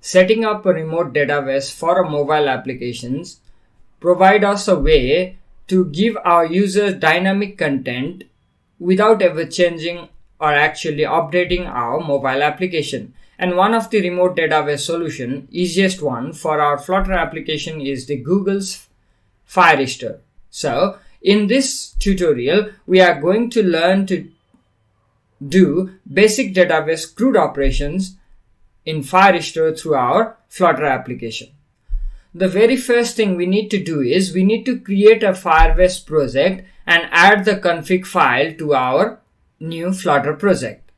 setting up a remote database for a mobile applications provide us a way to give our users dynamic content without ever changing or actually updating our mobile application. And one of the remote database solution, easiest one for our Flutter application, is the Google's Firestore. So in this tutorial, we are going to learn to do basic database CRUD operations in Firestore through our Flutter application. The very first thing we need to do is we need to create a Firebase project and add the config file to our new Flutter project.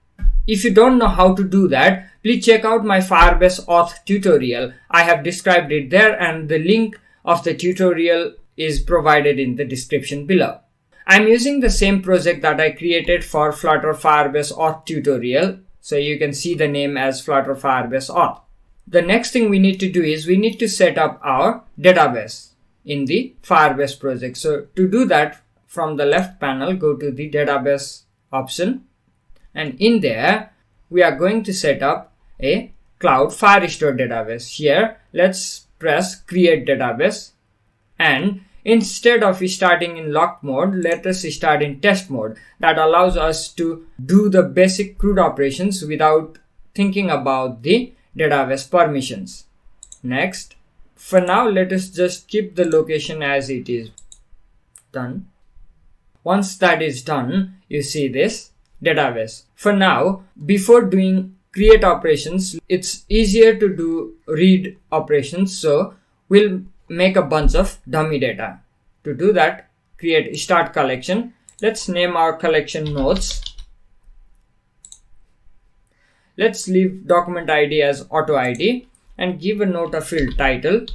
If you don't know how to do that, please check out my Firebase auth tutorial. I have described it there, and the link of the tutorial is provided in the description below. I'm using the same project that I created for Flutter Firebase auth tutorial, so you can see the name as Flutter Firebase auth. The next thing we need to do is we need to set up our database in the Firebase project. So to do that, from the left panel, go to the database option, and in there we are going to set up a Cloud Firestore database. Here, let's press create database, and instead of starting in locked mode, let us start in test mode. That allows us to do the basic CRUD operations without thinking about the database permissions. Next, for now, let us just keep the location as it is. Done. Once that is done, you see this database. For now, before doing create operations, it's easier to do read operations, so we'll make a bunch of dummy data. To do that, create start collection. Let's name our collection notes. Let's leave document ID as auto ID and give a note a field title,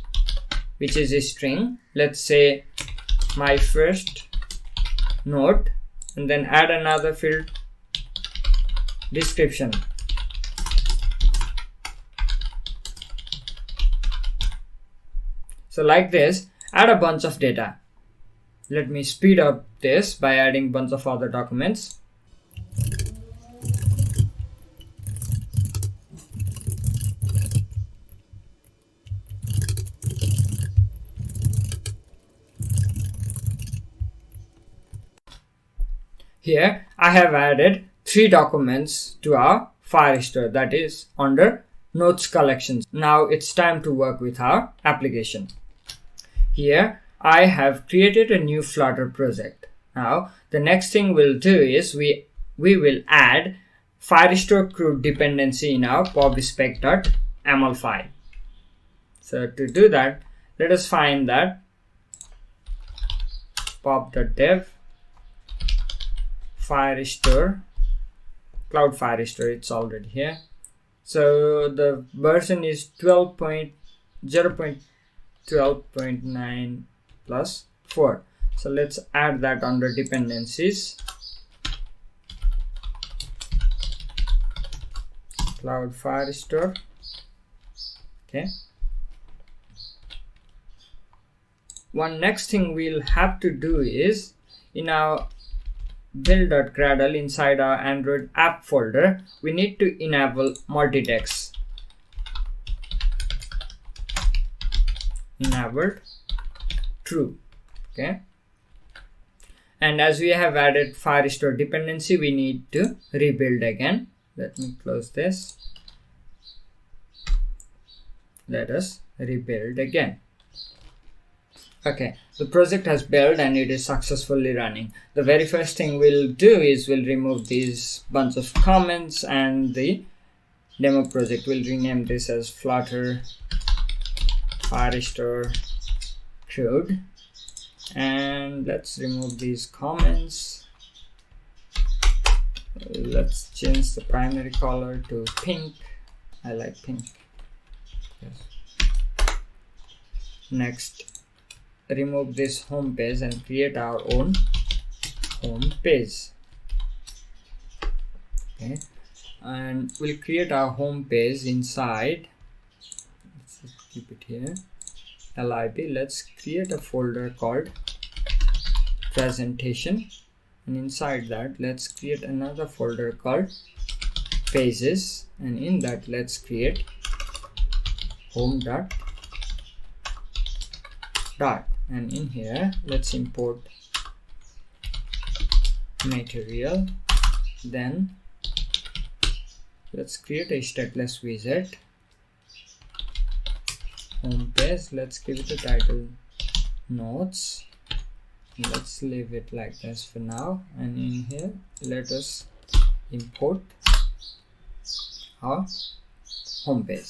which is a string. Let's say my first note, and then add another field description. So like this, add a bunch of data. Let me speed up this by adding a bunch of other documents. Here I have added 3 documents to our Firestore, that is under notes collections. Now it's time to work with our application. Here I have created a new Flutter project. Now the next thing we'll do is we will add Firestore CRUD dependency in our pubspec.yaml file. So to do that, let us find that pub.dev Firestore, Cloud Firestore, it's already here. So the version is 12.0.12.9 plus 4. So let's add that under dependencies. Cloud Firestore. Okay. One next thing we'll have to do is in our build.gradle inside our Android app folder, we need to enable multitext. Enabled true. Okay. And as we have added Firestore dependency, we need to rebuild again. Let me close this. Let us rebuild again. Okay, the project has built and it is successfully running. The very first thing we'll do is we'll remove these bunch of comments and the demo project. We'll rename this as Flutter Firestore CRUD, and let's remove these comments. Let's change the primary color to pink. I like pink. Yes. Next, remove this home page and create our own home page. Okay, and we'll create our home page inside. Let's just keep it here. lib. Let's create a folder called presentation, and inside that let's create another folder called pages, and in that let's create home dot dart, and in here let's import material. Then let's create a stateless widget, home page. Let's give it a title notes. Let's leave it like this for now, and in here let us import our home page.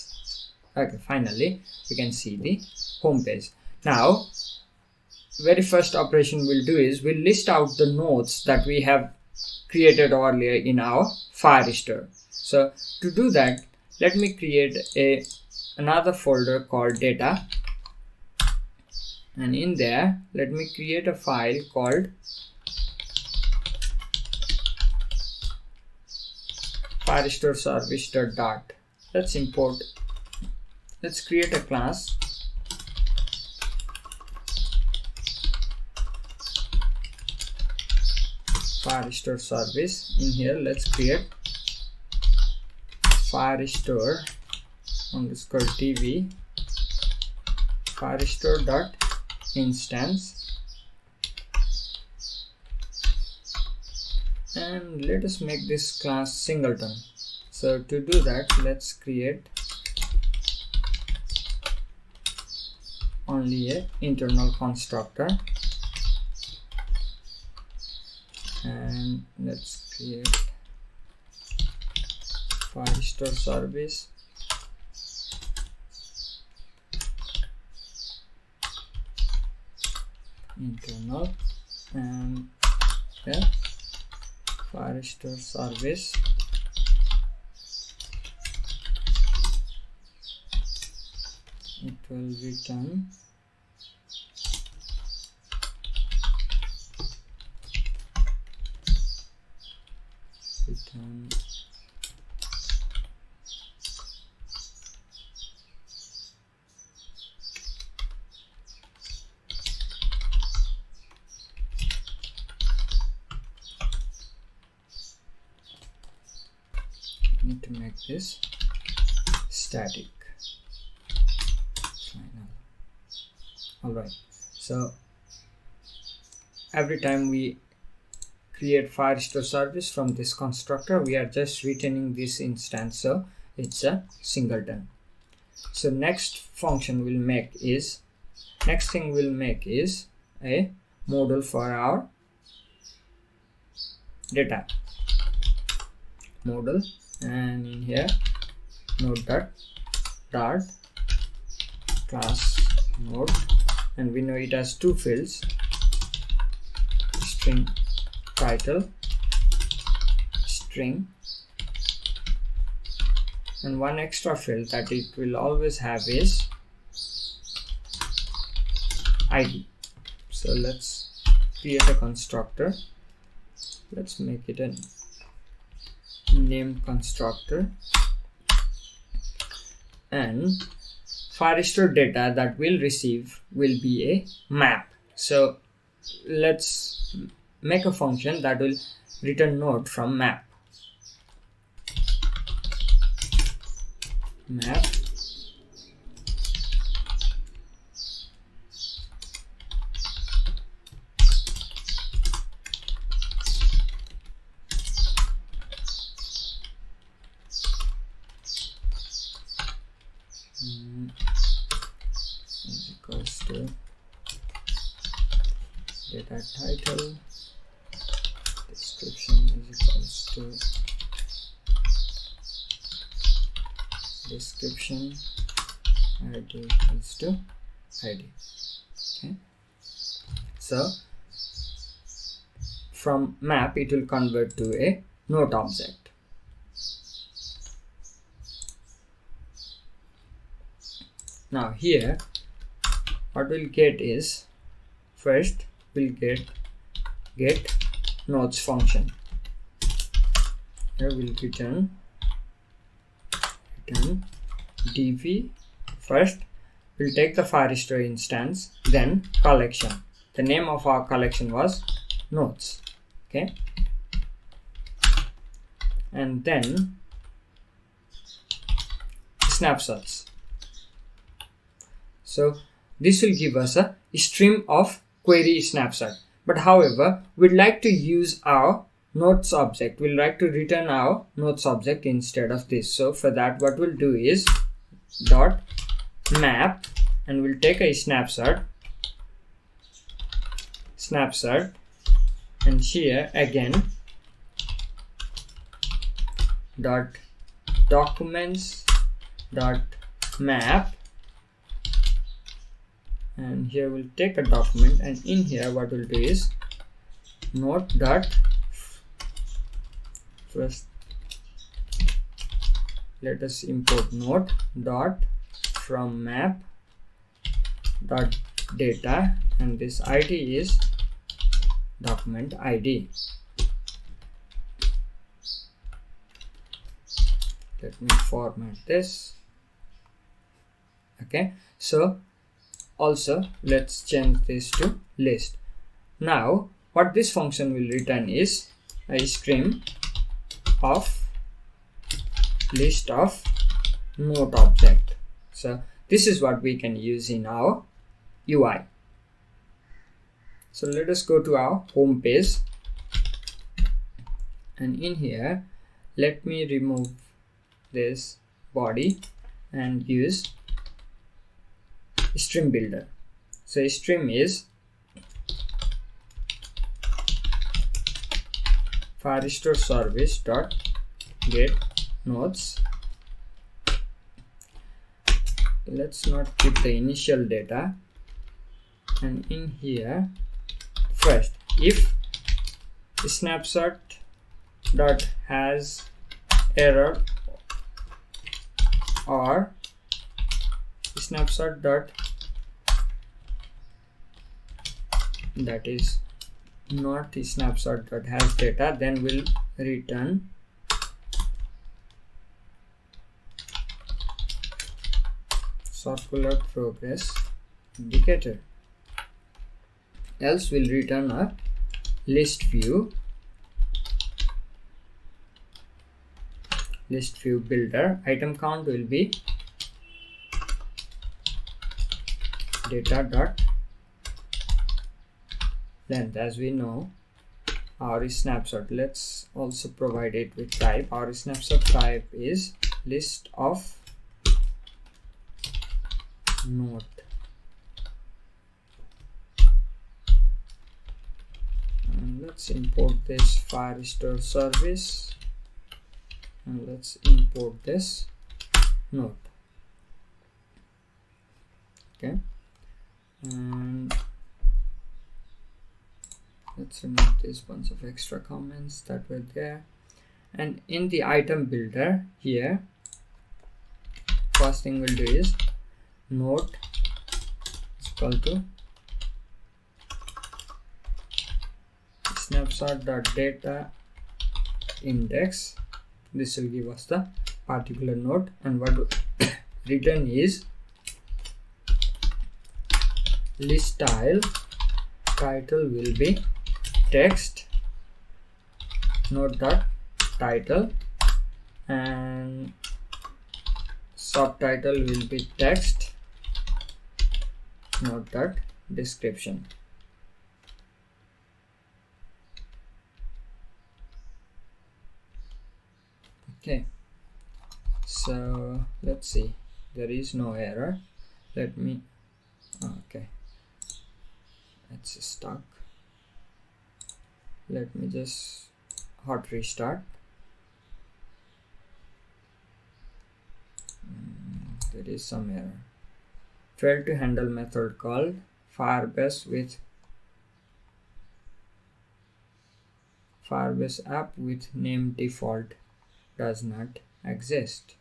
Okay, finally we can see the home page. Now very first operation we'll do is we'll list out the nodes that we have created earlier in our Firestore. So to do that, let me create another folder called data, and in there let me create a file called Firestore service.dart. Let's create a class Firestore service. In here let's create Firestore underscore tv Firestore dot instance, and let us make this class singleton. So to do that, let's create only a internal constructor, and let's create Firestore service internal, and Firestore service it will return need to make this static final. Alright, so every time we create Firestore service from this constructor, we are just returning this instance, so it's a singleton. So next thing we'll make is a model for our data model, and in here node.dart class node, and we know it has two fields, string title string, and one extra field that it will always have is id. So let's create a constructor. Let's make it a name constructor, and Firestore data that we'll receive will be a map. So let's make a function that will return node from map. Is equals to data title description is equals to description id equals to id. Okay, so from map it will convert to a node object. Now here what we'll get is, first we'll get nodes function. Here we'll return dv. First we'll take the Firestore instance, then collection. The name of our collection was nodes. Okay, and then snapshots. So this will give us a stream of query snapshot. But however, we'd like to use our notes object. We'll like to return our notes object instead of this. So for that, what we'll do is dot map, and we'll take a snapshot, and here again dot documents dot map, and here we'll take a document, and in here what we'll do is note dot first let us import note dot from map dot data, and this ID is document ID. Let me format this. Okay, so also let's change this to list. Now what this function will return is a stream of list of note object. So this is what we can use in our UI. So let us go to our home page, and in here let me remove this body and use stream builder. So stream is Firestore service dot get notes. Let's not keep the initial data, and in here first if snapshot dot has error or snapshot dot that is not snapshot dot has data, then we'll return circular progress indicator, else we'll return a list view builder. Item count will be data dot length. As we know, our snapshot, let's also provide it with type. Our snapshot type is list of note. And let's import this Firestore service, and let's import this note. Okay, and let's remove this bunch of extra comments that were there. And in the item builder here, first thing we'll do is note is equal to snapshot.data index. This will give us the particular node, and what return is list style. Title will be text node dot title, and subtitle will be text node dot description. Okay, so let's see, there is no error. Let me okay, it's stuck. Let me just hot restart. There is some error. Failed to handle method called Firebase app with name default does not exist.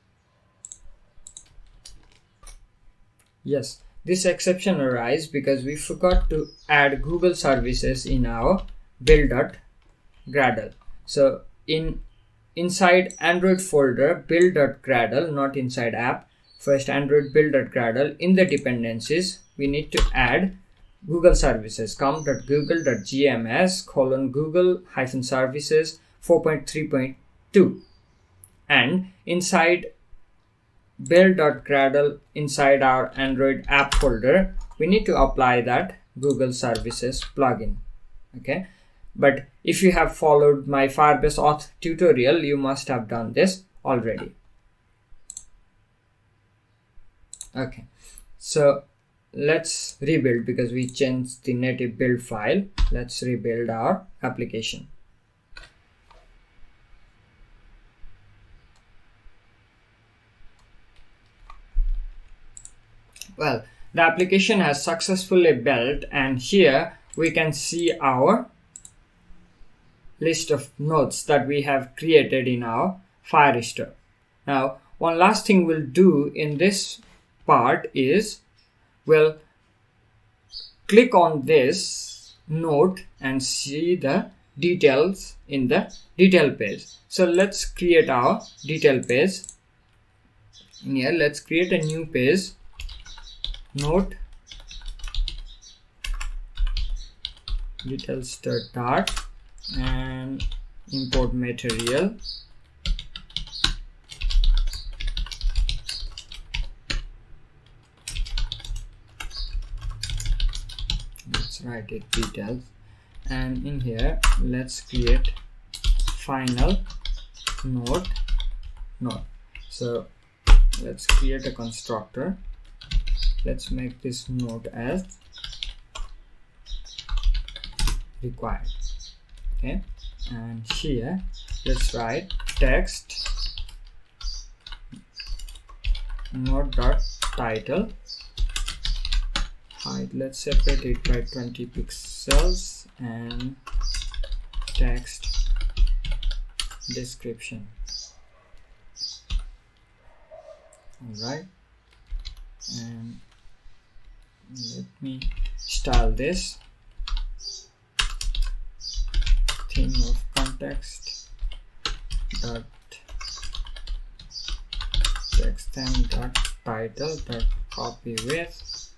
Yes, this exception arises because we forgot to add Google services in our build.gradle. So inside Android folder build.gradle, not inside app, first Android build.gradle, in the dependencies we need to add Google services, com.google.gms:google-services 4.3.2, and inside build.gradle inside our Android app folder, we need to apply that Google Services plugin. Okay, but if you have followed my Firebase auth tutorial, you must have done this already. Okay, so let's rebuild because we changed the native build file. Let's rebuild our application. Well, the application has successfully built, and here we can see our list of nodes that we have created in our Firestore. Now, one last thing we'll do in this part is we'll click on this node and see the details in the detail page. So let's create our detail page. In here, let's create a new page. Node details start and import material. Let's write it details, and in here let's create final node. So let's create a constructor. Let's make this node as required. Okay, and here let's write text node.title height. Let's separate it by 20 pixels and text description. All right, and let me style this theme of context dot text theme dot title dot copy width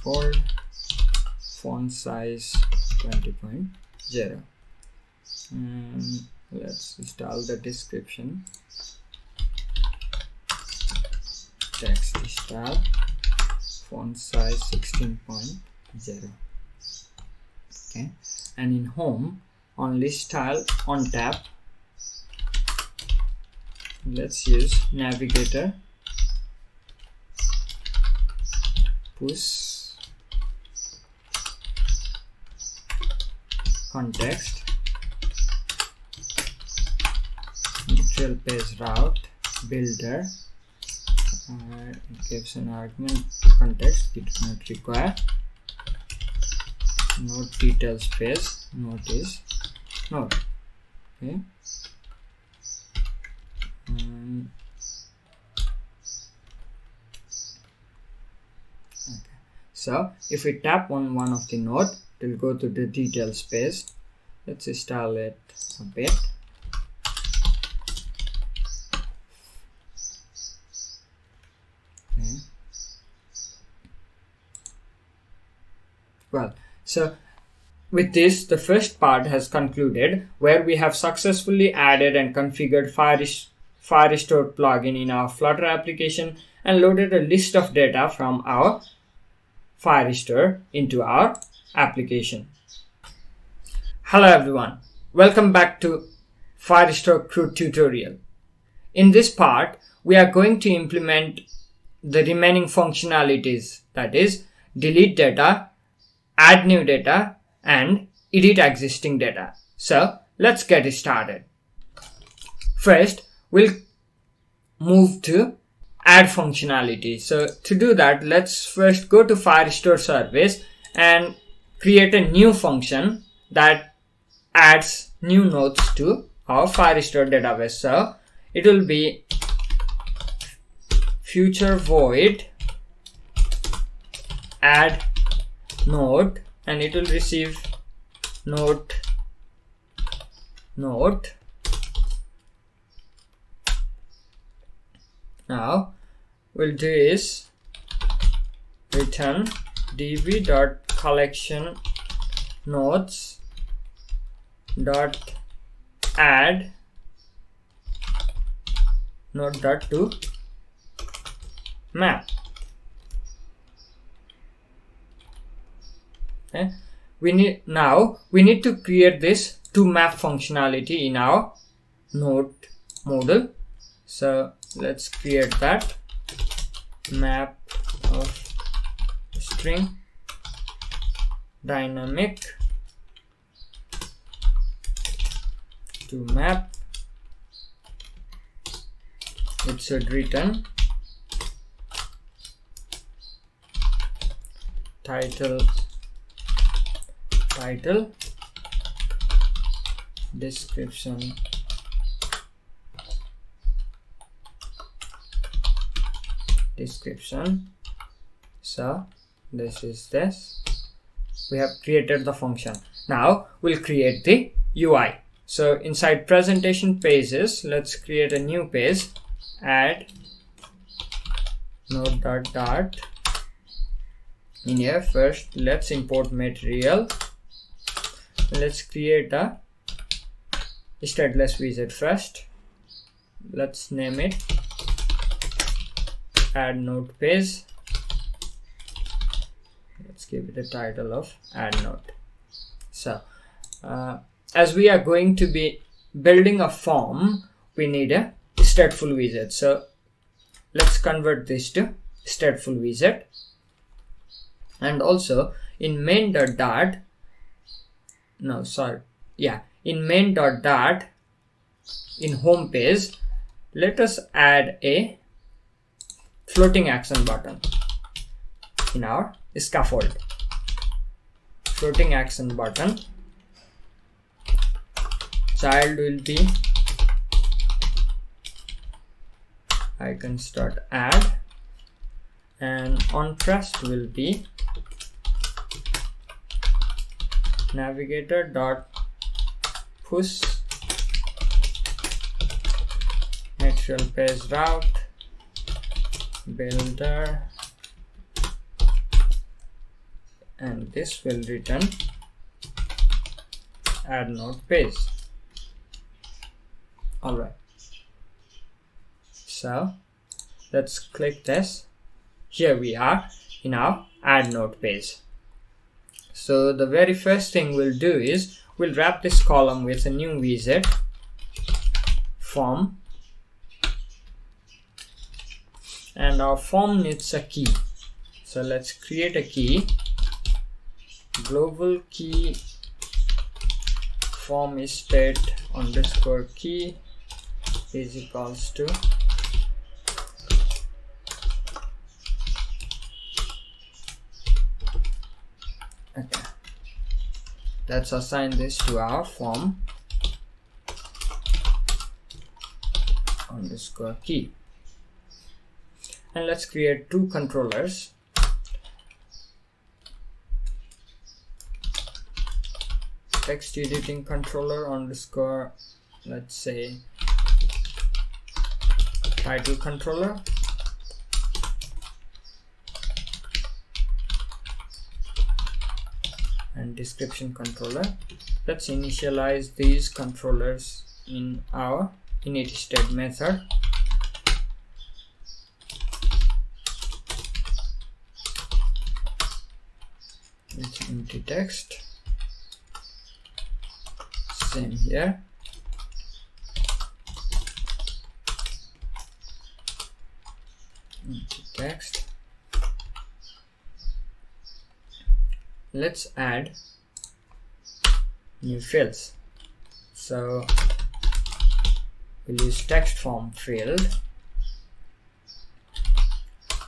bold font size 20.0, and let's install the description. Text style font size 16.0. Okay, and in home on list style on tab, let's use navigator push context neutral page route builder. It gives an argument context, it does not require. Node details space, node is node. Okay, so if we tap on one of the node, it will go to the detail space. Let's install it a bit. Well, so with this, the first part has concluded, where we have successfully added and configured Firestore plugin in our Flutter application and loaded a list of data from our Firestore into our application. Hello everyone, welcome back to Firestore CRUD tutorial. In this part, we are going to implement the remaining functionalities, that is, delete data, add new data, and edit existing data. So let's get started. First, we'll move to add functionality. So to do that, let's first go to Firestore service and create a new function that adds new nodes to our Firestore database. So it will be future void add node, and it will receive node. Now we'll do is return db.collection nodes dot add node dot to map. Okay, we need to create this to map functionality in our node model. So let's create that map of string dynamic to map. It should return title, description, so this is this. We have created the function. Now we'll create the UI. So inside presentation pages, let's create a new page, add node dot. In here, first let's import material. Let's create a stateless widget first. Let's name it add node page. Let's give it a title of add node. So as we are going to be building a form, we need a stateful widget. So let's convert this to stateful widget. And also in main dot in main dot in home page, let us add a floating action button in our scaffold. Floating action button, child will be icons dot add, and on pressed will be navigator dot push material page route builder, and this will return add node page. Alright, so let's click this. Here we are in our add node page. So the very first thing we'll do is we'll wrap this column with a new widget form, and our form needs a key. So let's create a key, global key form is state underscore key is equals to okay. Let's assign this to our form underscore key, and let's create two controllers. Text editing controller underscore, let's say title controller, and description controller. Let's initialize these controllers in our init state method. It's empty text. Same here. Empty text. Let's add new fields. So we'll use text form field.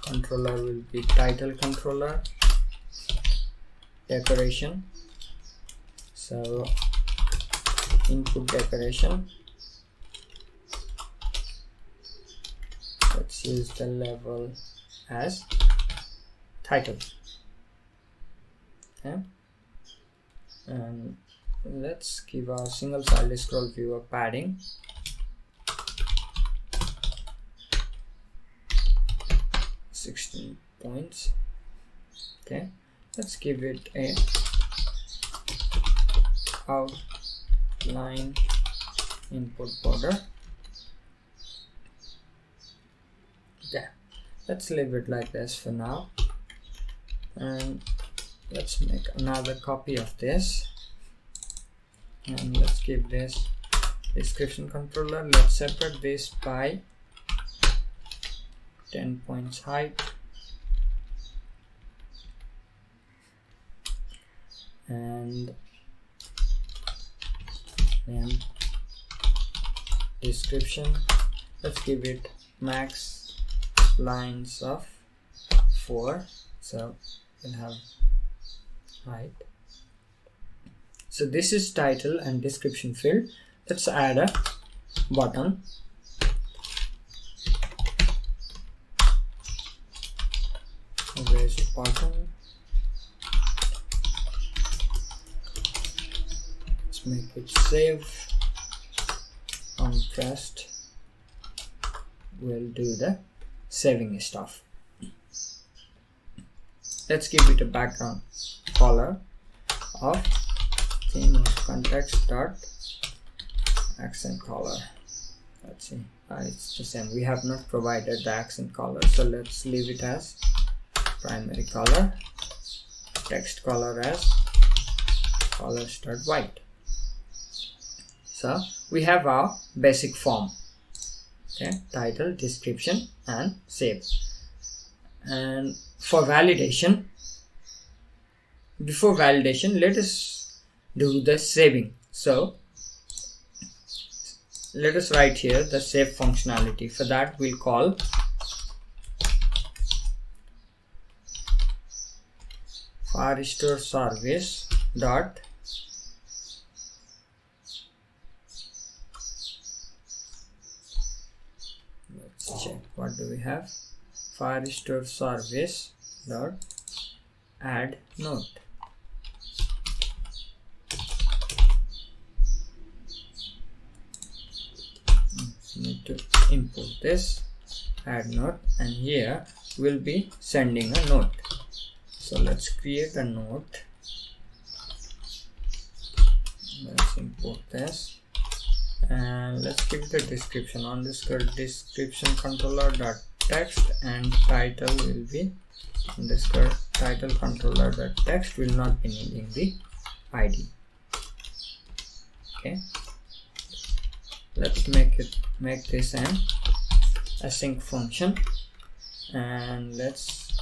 Controller will be title controller. Decoration. So input decoration. Let's use the level as title. Okay. And let's give our single file scroll view a padding 16 points. Okay, let's give it a outline input border Yeah, let's leave it like this for now, and let's make another copy of this, and let's keep this description controller. Let's separate this by 10 points height, and then description, let's give it max lines of 4, so we'll have height. So this is title and description field. Let's add a button. Where's the button? Let's make it save on pressed. We'll do the saving stuff. Let's give it a background color of theme of context dot accent color. Let's see, it's the same. We have not provided the accent color, so let's leave it as primary color, text color as colors.white. So we have our basic form, okay, title, description, and save. And for validation, before validation, let us do the saving. So let us write here the save functionality. For that, we'll call Firestore service dot let's check what do we have. Firestore service dot add note. Need to import this add note, and here we'll be sending a note. So let's create a note. Let's import this, and let's give the description underscore description controller dot text, and title will be underscore title controller dot text. Will not be needing the ID. Okay, let's make this an async function, and let's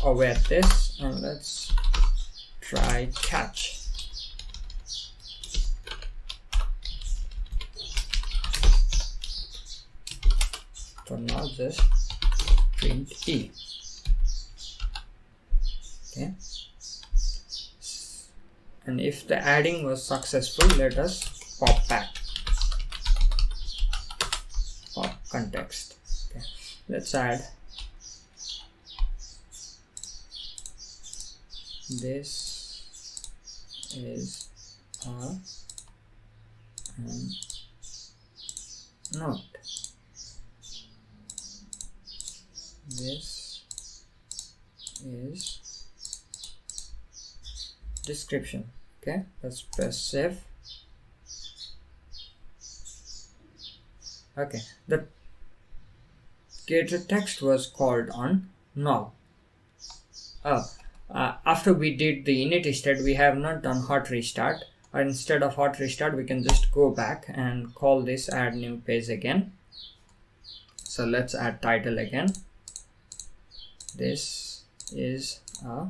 await this, and let's try catch. For now, just print E. Okay, and if the adding was successful, let us pop back. Pop context. Okay, let's add this is a note. This is description. Okay, let's press save. Okay, the getToText was called on null. After we did the init state, we have not done hot restart, or instead of hot restart, we can just go back and call this add new page again. So let's add title again. This is a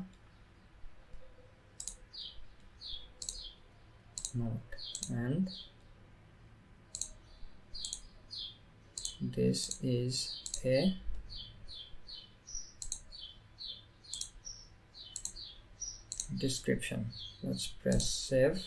note, and this is a description. Let's press save.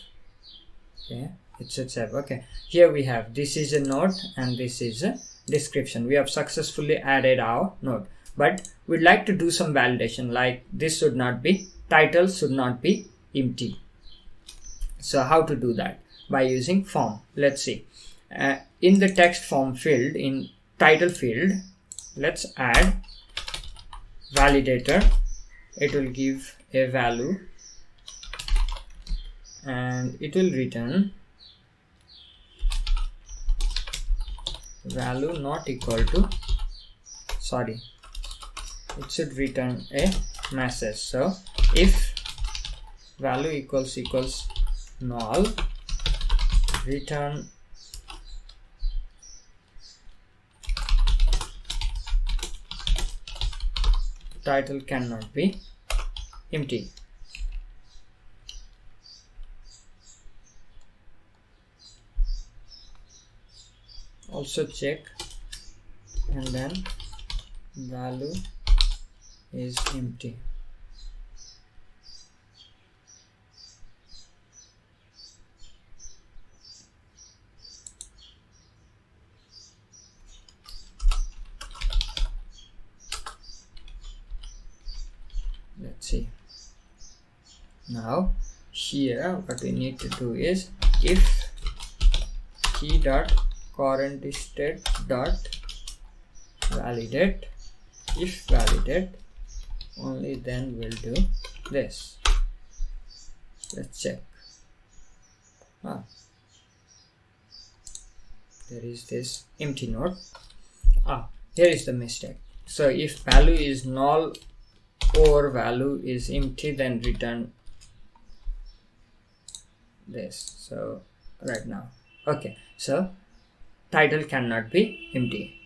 Okay, it said save. Okay, here we have this is a note and this is a description. We have successfully added our note, but we'd like to do some validation, like this should not be, title should not be empty. So how to do that? By using form. Let's see. In the text form field, in title field, let's add validator. It will give a value, and it will return value not equal to sorry, it should return a message. So if value equals null, return title cannot be empty. Also check, and then value is empty. Let's see. Now here what we need to do is if key dot current state dot validate, if validate, only then we'll do this. Let's check. There is this empty node. Here is the mistake. So if value is null or value is empty, then return this. So right now, okay, so title cannot be empty.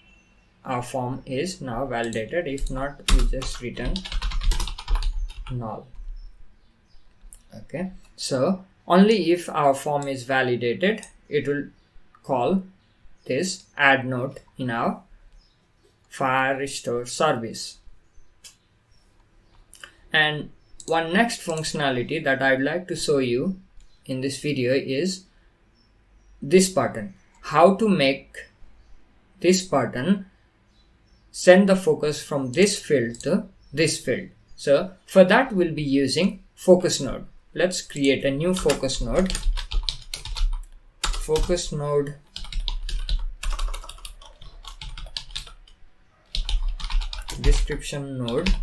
Our form is now validated. If not, we just return null. Okay, so only if our form is validated, it will call this add node in our Firestore service. And one next functionality that I'd like to show you in this video is this button. How to make this button send the focus from this field to this field. So for that we'll be using focus node. Let's create a new focus node. Focus node description node.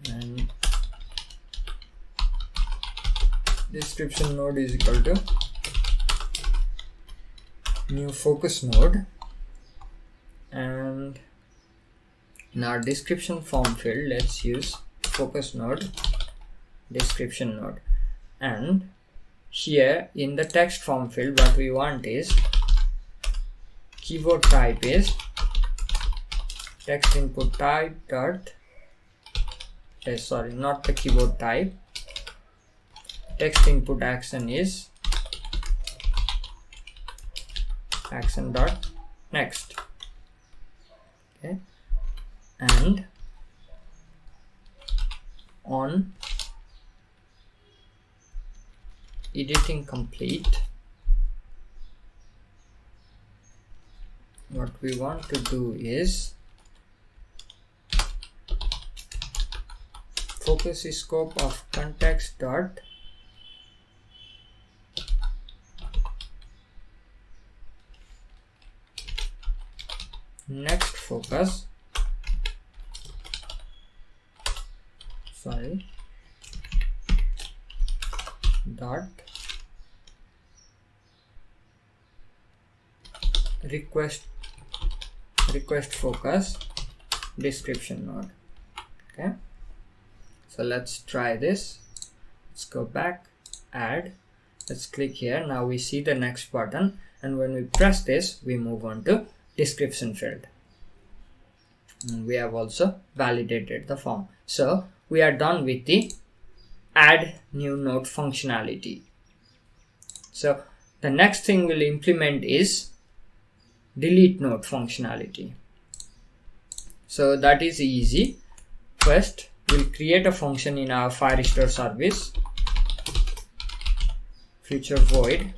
And description node is equal to new focus node, and in our description form field let's use focus node description node. And here in the text form field what we want is keyboard type is text input type dot sorry, not the keyboard type. Text input action is action dot next. Okay, and on editing complete, what we want to do is focus scope of context dot next focus, sorry, dot request focus description node. Okay, so let's try this. Let's go back, add, let's click here. Now we see the next button, and when we press this we move on to description field, and we have also validated the form. So we are done with the add new node functionality. So the next thing we'll implement is delete node functionality. So that is easy. First we'll create a function in our Firestore service, future void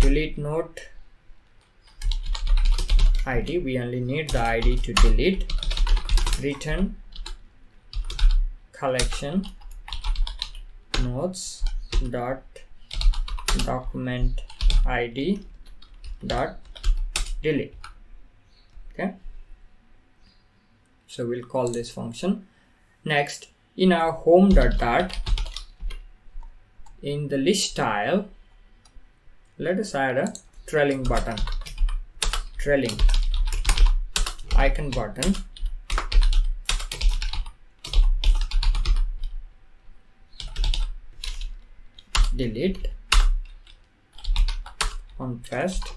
delete node ID. We only need the ID to delete. Return collection nodes dot document ID dot delete. Okay, so we'll call this function. Next, in our home dot in the list style let us add a trailing button, trailing icon button. Delete on pressed.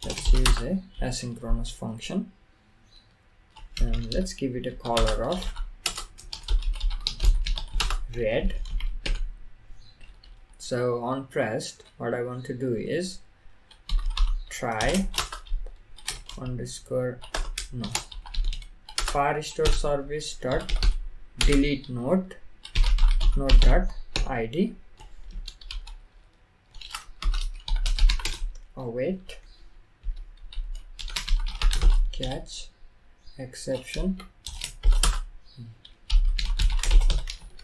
Let's use a asynchronous function and let's give it a color of red. So on pressed, what I want to do is try underscore no Firestore service dot delete node dot id. Await catch exception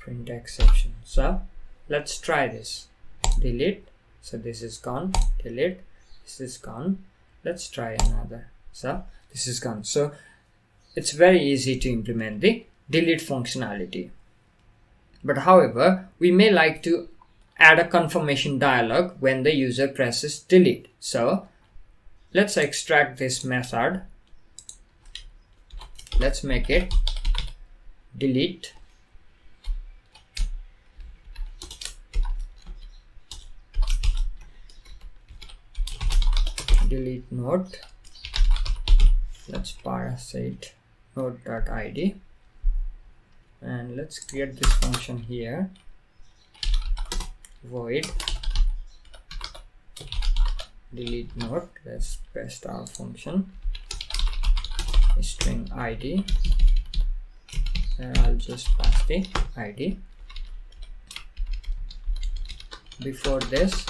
print exception. So let's try this. Delete. So this is gone. Delete. This is gone. Let's try another. So this is gone. So it's very easy to implement the delete functionality. But however, we may like to add a confirmation dialog when the user presses delete. So let's extract this method. Let's make it delete node. Let's parse it node.id and let's create this function here, void delete node. Let's paste our function string id and I'll just pass the id. Before this,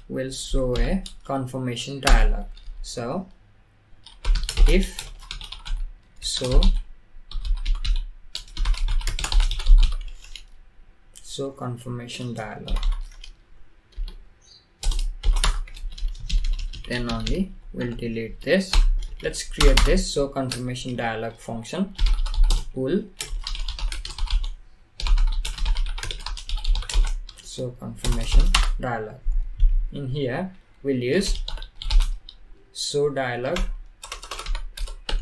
we'll show a confirmation dialog. So if so confirmation dialog, then only we'll delete this. Let's create this so confirmation dialog function, pull so confirmation dialog. In here we'll use so dialog,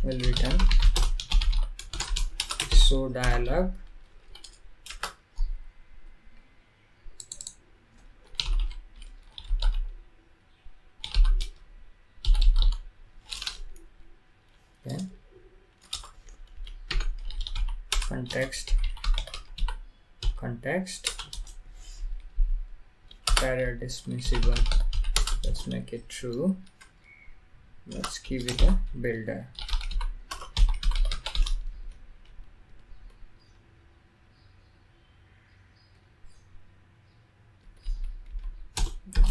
will return so dialog okay. Context carrier dismissible, let's make it true. Let's give it a builder.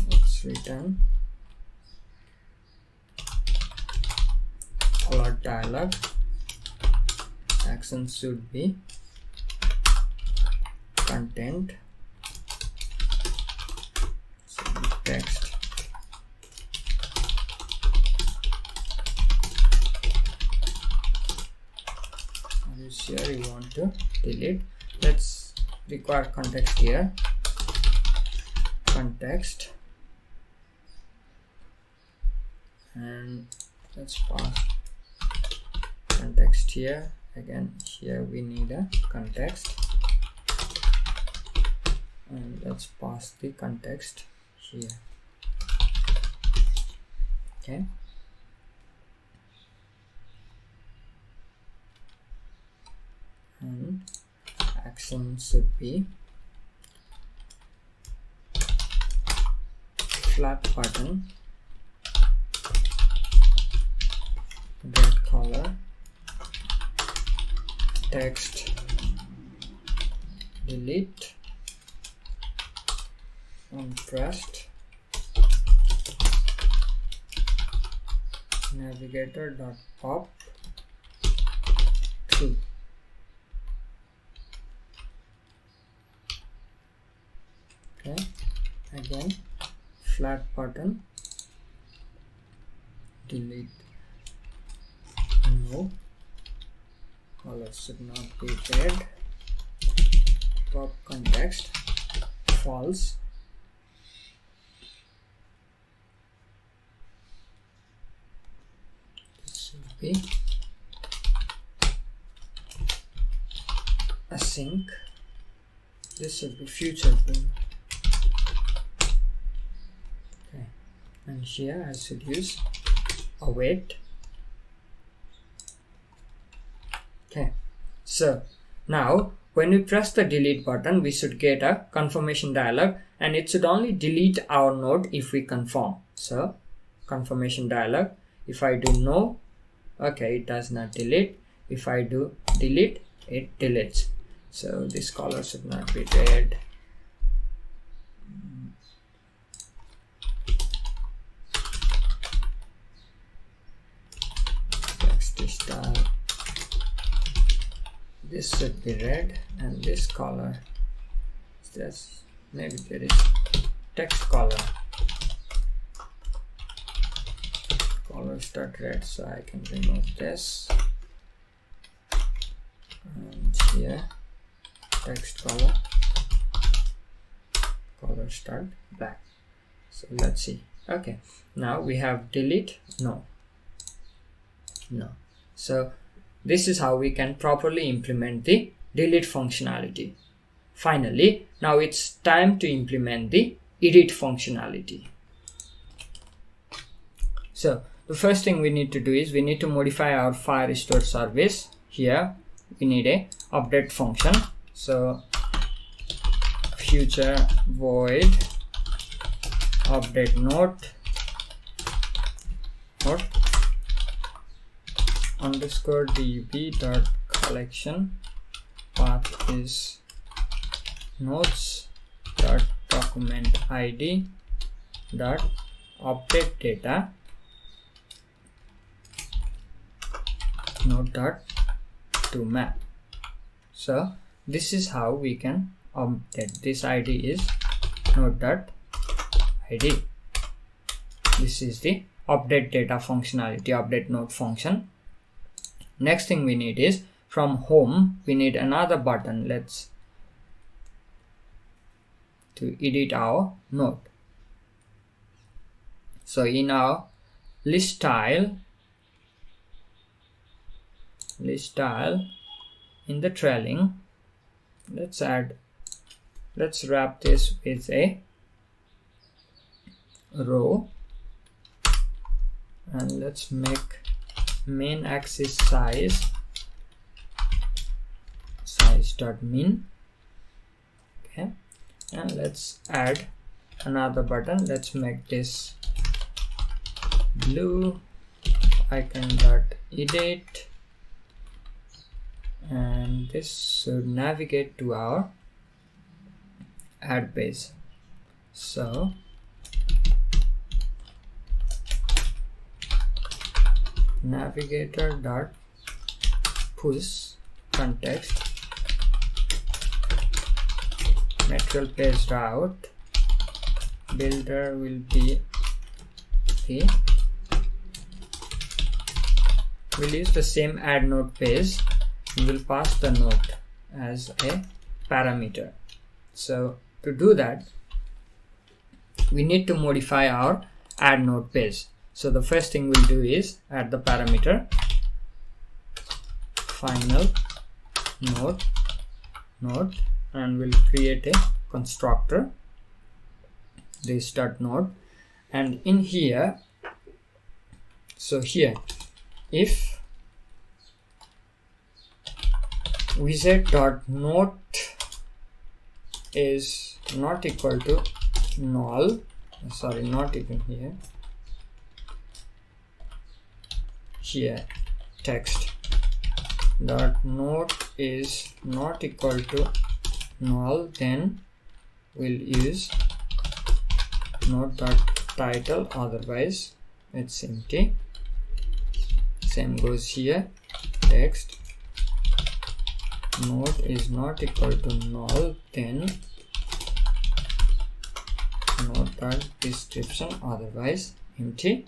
Let's return alert dialog. Action should be content text. Here you want to delete. Let's require context here, context, and let's pass context here. Again, here we need a context and let's pass the context here. Okay, and action should be flat button, red color, text delete on pressed, navigator dot pop true. Okay, again flat button delete no, color should not be red, pop context false, we async. This should be future proof. Okay, and here I should use await. Okay, so now when we press the delete button, we should get a confirmation dialog, and it should only delete our node if we confirm. So confirmation dialog, if I do no, okay, it does not delete. If I do delete, it deletes. So this color should not be red. Text style, this should be red, and this color is this. Maybe there is text color. Color start red, so I can remove this. And here text color start black. So let's see. Okay, now we have delete no. So this is how we can properly implement the delete functionality. Finally, now it's time to implement the edit functionality. So the first thing we need to do is we need to modify our Firestore service. Here we need a update function. So future void update node underscore db dot collection path is nodes dot document id dot update data node dot to map. So this is how we can update. This id is node dot id. This is the update data functionality, update node function. Next thing we need is from home we need another button. Let's to edit our node. So in our list style in the trailing, let's wrap this with a row, and let's make main axis size dot min. Okay, and let's add another button. Let's make this blue icon dot edit, and this should navigate to our ad page. So navigator dot push context material page route builder will be we'll use the same add node page. We will pass the node as a parameter. So to do that, we need to modify our add node page. So the first thing we'll do is add the parameter final node, and we'll create a constructor this dot node, and in here, so here if widget dot node is not equal to null, sorry, not even here text dot node is not equal to null, then we'll use node dot title, otherwise it's empty. Same goes here, text node is not equal to null, then node dot description, otherwise empty.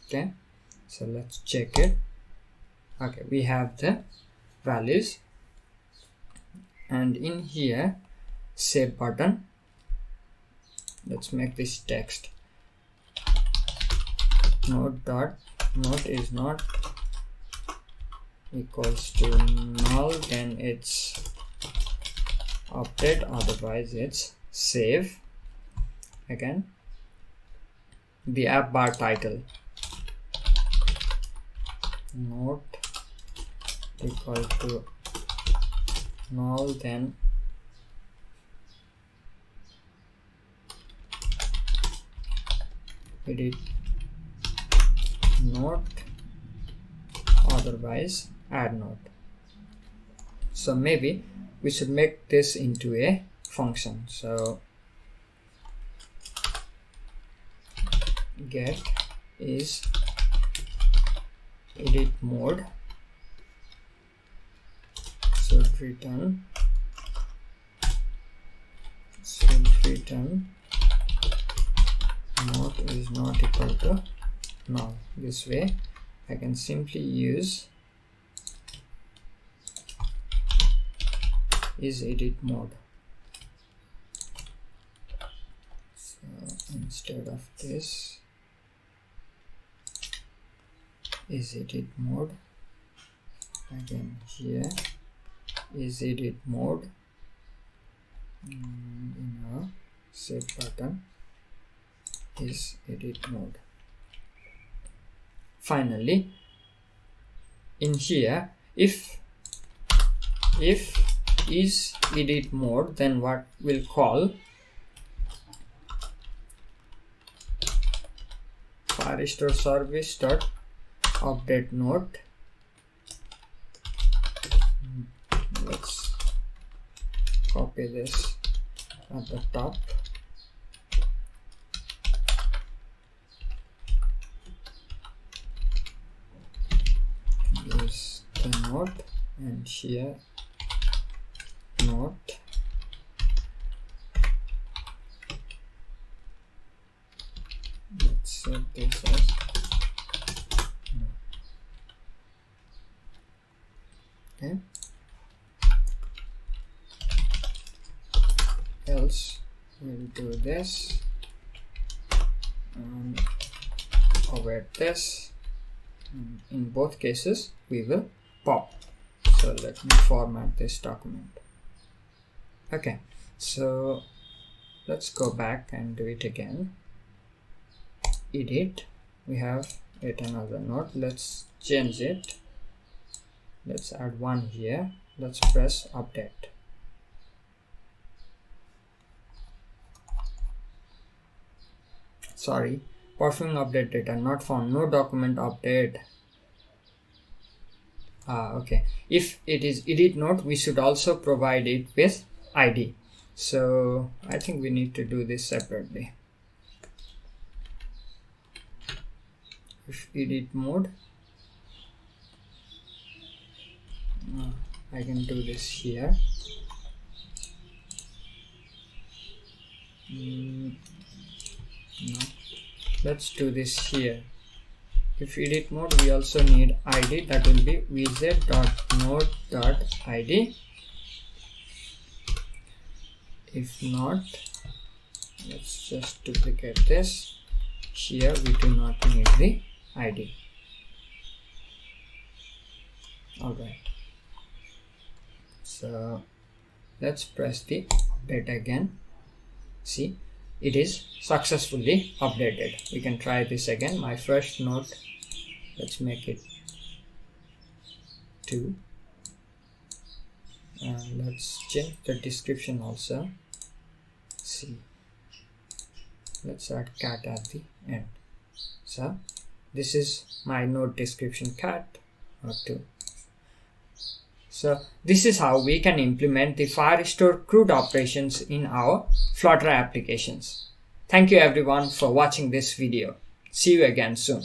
Okay, so let's check it. Okay, we have the values, and in here save button, let's make this text node dot node is not equals to null, then it's update, otherwise it's save. Again, the app bar title node equal to null, then edit node, otherwise add node. So maybe we should make this into a function. So get is edit mode should return node is not equal to null. This way I can simply use is edit mode. So instead of this, is edit mode, again here is edit mode, in our set button is edit mode. Finally, in here, if is edit mode, then what we'll call Firestore service dot update node. Let's copy this at the top. Use the node, and here node let's set this as no. Okay, else we'll do this and await this. In both cases we will pop. So let me format this document. Okay, so let's go back and do it again. Edit, we have yet another node. Let's change it. Let's add one here. Let's press update. Sorry, performing update data not found, no document update. Okay, if it is edit node, we should also provide it with ID. So I think we need to do this separately. If edit mode, I can do this here. No, let's do this here. If edit mode, we also need ID, that will be vz.node.id. If not, let's just duplicate this. Here we do not need the ID. Alright, so let's press the update again. See, it is successfully updated. We can try this again. My first node, let's make it 2. Let's change the description also. See, let's add cat at the end. So this is my node description cat or 2. So this is how we can implement the Firestore CRUD operations in our Flutter applications. Thank you everyone for watching this video. See you again soon.